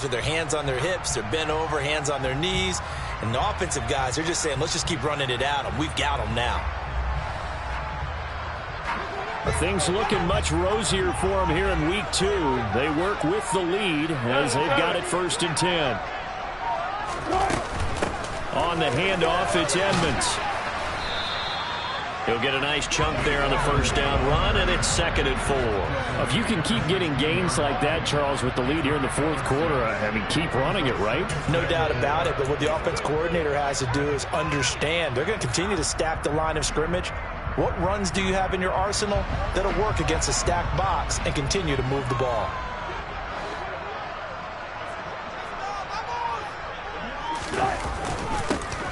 with their hands on their hips. They're bent over, hands on their knees. And the offensive guys, they're just saying, let's just keep running it at them. We've got them now. Things looking much rosier for them here in week 2. They work with the lead as they've got it 1st and 10. On the handoff, it's Edmonds. He'll get a nice chunk there on the 1st down run, and it's 2nd and 4. If you can keep getting gains like that, Charles, with the lead here in the 4th quarter, I mean, keep running it, right? No doubt about it, but what the offense coordinator has to do is understand. They're going to continue to stack the line of scrimmage. What runs do you have in your arsenal that'll work against a stacked box and continue to move the ball?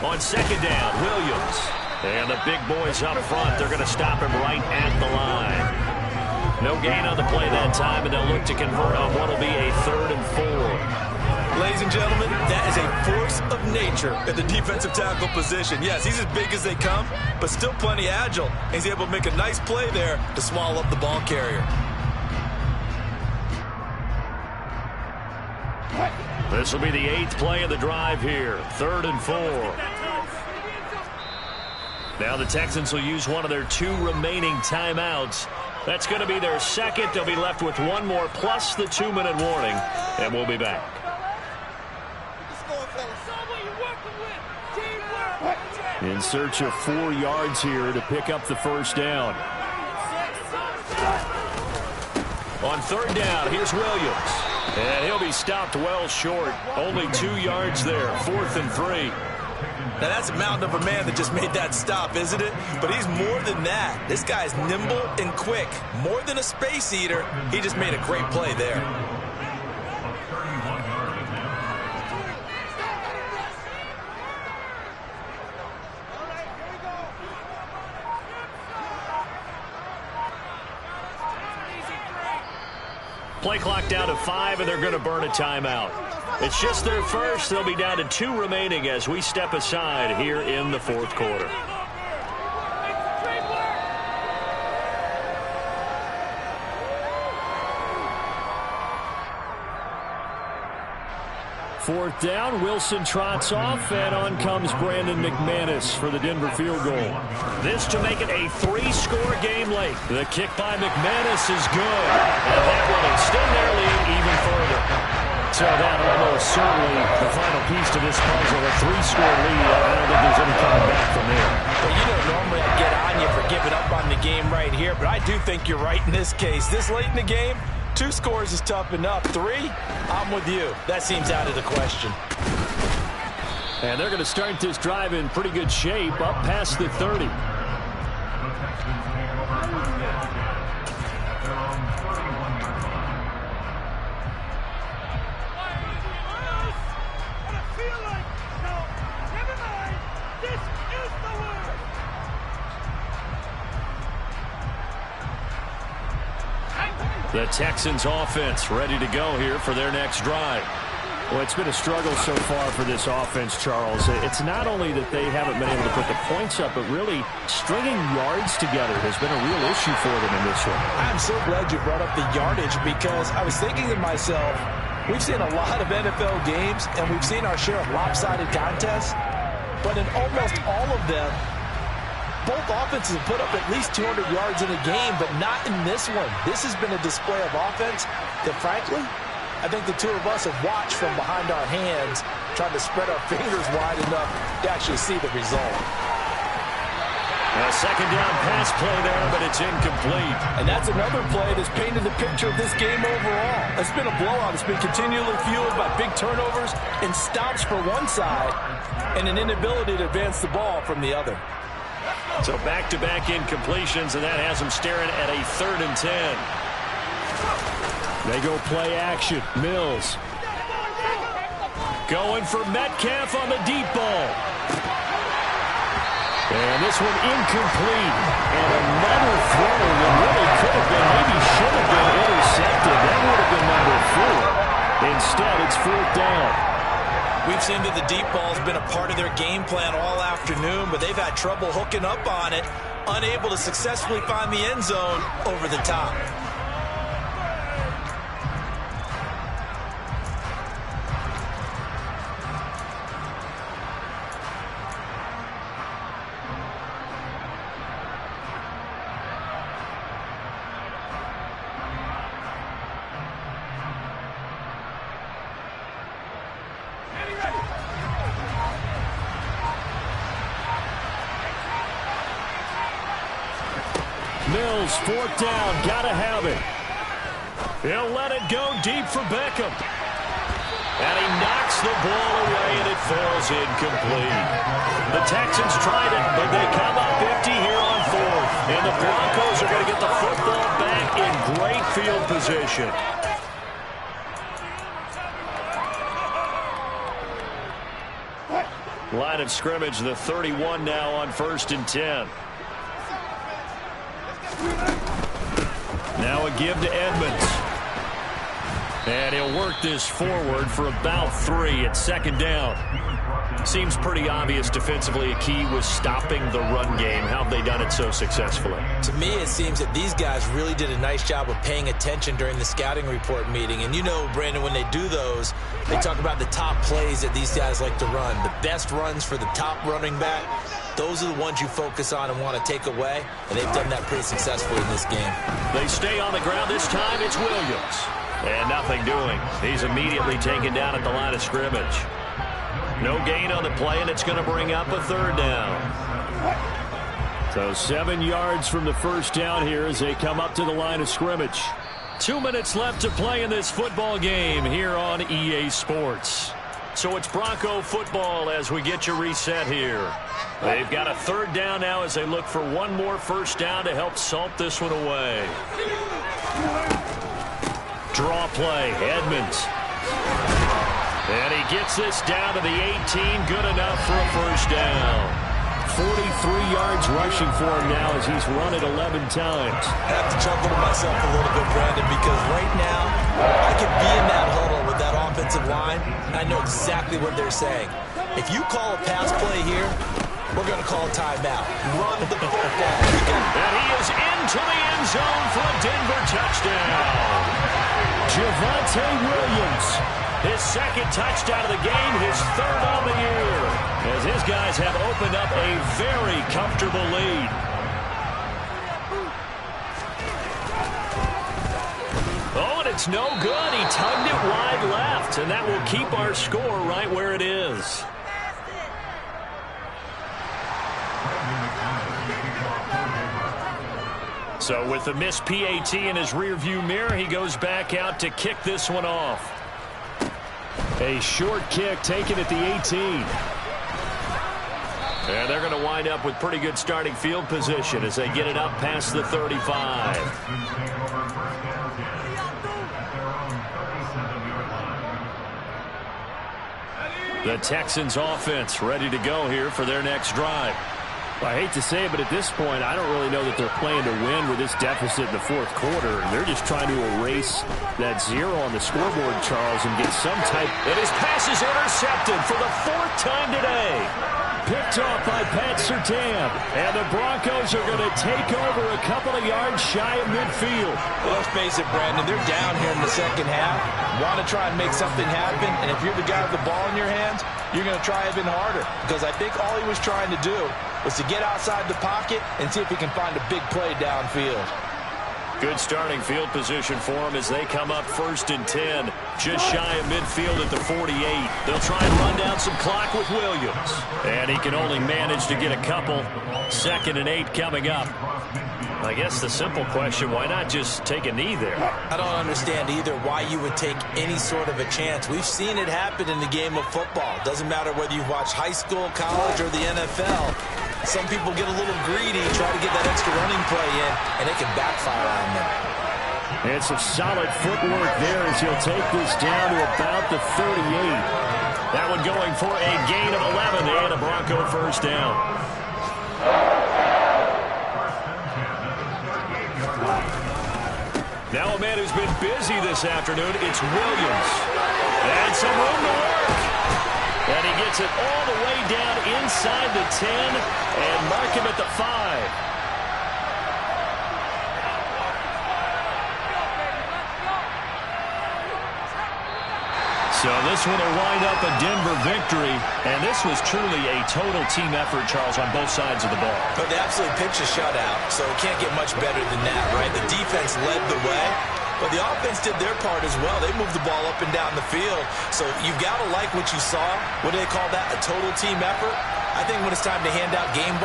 On 2nd down, Williams. And the big boys up front, they're going to stop him right at the line. No gain on the play that time, and they'll look to convert on what will be a 3rd and 4. Ladies and gentlemen, that is a force of nature at the defensive tackle position. Yes, he's as big as they come, but still plenty agile. He's able to make a nice play there to swallow up the ball carrier. This will be the 8th play of the drive here. 3rd and 4. Now the Texans will use one of their 2 remaining timeouts. That's going to be their 2nd. They'll be left with 1 more plus the 2-minute warning, and we'll be back. In search of 4 yards here to pick up the 1st down. On 3rd down, here's Williams. And he'll be stopped well short. Only 2 yards there. 4th and 3. Now, that's a mountain of a man that just made that stop, isn't it? But he's more than that. This guy's nimble and quick. More than a space eater, he just made a great play there. Play clock down to 5, and they're going to burn a timeout. It's just their first. They'll be down to 2 remaining as we step aside here in the 4th quarter. Fourth down, Wilson trots off, and on comes Brandon McManus for the Denver field goal. This to make it a 3-score game late. The kick by McManus is good, and that will extend their lead even further. So that almost certainly the final piece to this puzzle, a 3-score lead. I don't think there's any coming back from there. Well, you know, normally I get on you for giving up on the game right here, but I do think you're right in this case. This late in the game, 2 scores is tough enough. 3, I'm with you. That seems out of the question. And they're going to start this drive in pretty good shape, up past the 30. The Texans offense ready to go here for their next drive. Well, it's been a struggle so far for this offense, Charles. It's not only that they haven't been able to put the points up, but really stringing yards together has been a real issue for them in this one. I'm so glad you brought up the yardage because I was thinking to myself, we've seen a lot of NFL games and we've seen our share of lopsided contests, but in almost all of them, both offenses have put up at least 200 yards in a game, but not in this one. This has been a display of offense that, frankly, I think the 2 of us have watched from behind our hands, trying to spread our fingers wide enough to actually see the result. A 2nd down pass play there, but it's incomplete. And that's another play that's painted the picture of this game overall. It's been a blowout. It's been continually fueled by big turnovers and stops for one side and an inability to advance the ball from the other. So back-to-back incompletions, and that has them staring at a 3rd and 10. They go play action. Mills. Going for Metcalf on the deep ball. And this one incomplete. And another throw that really could have been, maybe should have been intercepted. That would have been number 4. Instead, it's 4th down. We've seen that the deep ball's been a part of their game plan all afternoon, but they've had trouble hooking up on it, unable to successfully find the end zone over the top. Mills, fourth down, gotta have it. He'll let it go deep for Beckham. And he knocks the ball away, and it falls incomplete. The Texans tried it, but they come up empty here on fourth. And the Broncos are going to get the football back in great field position. Line of scrimmage, the 31 now on 1st and 10. Now a give to Edmonds. And he'll work this forward for about 3 at 2nd down. Seems pretty obvious defensively a key was stopping the run game. How have they done it so successfully? To me, it seems that these guys really did a nice job of paying attention during the scouting report meeting. And you know, Brandon, when they do those, they talk about the top plays that these guys like to run. The best runs for the top running back, those are the ones you focus on and want to take away. And they've done that pretty successfully in this game. They stay on the ground. This time it's Williams. And nothing doing. He's immediately taken down at the line of scrimmage. No gain on the play, and it's going to bring up a 3rd down. So 7 yards from the first down here as they come up to the line of scrimmage. 2 minutes left to play in this football game here on EA Sports. So it's Bronco football as we get you reset here. They've got a 3rd down now as they look for one more first down to help salt this one away. Draw play, Edmonds. And he gets this down to the 18, good enough for a first down. 43 yards rushing for him now as he's run it 11 times. I have to chuckle to myself a little bit, Brandon, because right now I could be in that huddle with that offensive line, and I know exactly what they're saying. If you call a pass play here, we're going to call a timeout. Run the football. And he is into the end zone for a Denver touchdown. Javonte Williams, his 2nd touchdown of the game, his 3rd on the year, as his guys have opened up a very comfortable lead. Oh, and it's no good. He tugged it wide left, and that will keep our score right where it is. So with the missed PAT in his rearview mirror, he goes back out to kick this one off. A short kick taken at the 18. And they're going to wind up with pretty good starting field position as they get it up past the 35. The Texans offense ready to go here for their next drive. I hate to say it, but at this point, I don't really know that they're playing to win with this deficit in the 4th quarter. They're just trying to erase that 0 on the scoreboard, Charles, and get some type. And his pass is intercepted for the 4th time today. Picked off by Pat Surtain. And the Broncos are going to take over a couple of yards shy of midfield. Well, let's face it, Brandon, they're down here in the 2nd half. Want to try and make something happen, and if you're the guy with the ball in your hands, you're going to try even harder. Because I think all he was trying to do was to get outside the pocket and see if he can find a big play downfield. Good starting field position for him as they come up 1st and 10. Just shy of midfield at the 48. They'll try and run down some clock with Williams. And he can only manage to get a couple. 2nd and 8 coming up. I guess the simple question, why not just take a knee there? I don't understand either why you would take any sort of a chance. We've seen it happen in the game of football. Doesn't matter whether you've watched high school, college, or the NFL. Some people get a little greedy, try to get that extra running play in, and it can backfire on them. And some solid footwork there as he'll take this down to about the 38. That one going for a gain of 11 and a Bronco first down. Now a man who's been busy this afternoon, it's Williams. And some room to work. And he gets it all the way down inside the 10 and mark him at the 5. So this one will wind up a Denver victory, and this was truly a total team effort, Charles, on both sides of the ball. But they absolutely pitched a shutout, so it can't get much better than that, right? The defense led the way, but the offense did their part as well. They moved the ball up and down the field, so you've got to like what you saw. What do they call that, a total team effort? I think when it's time to hand out game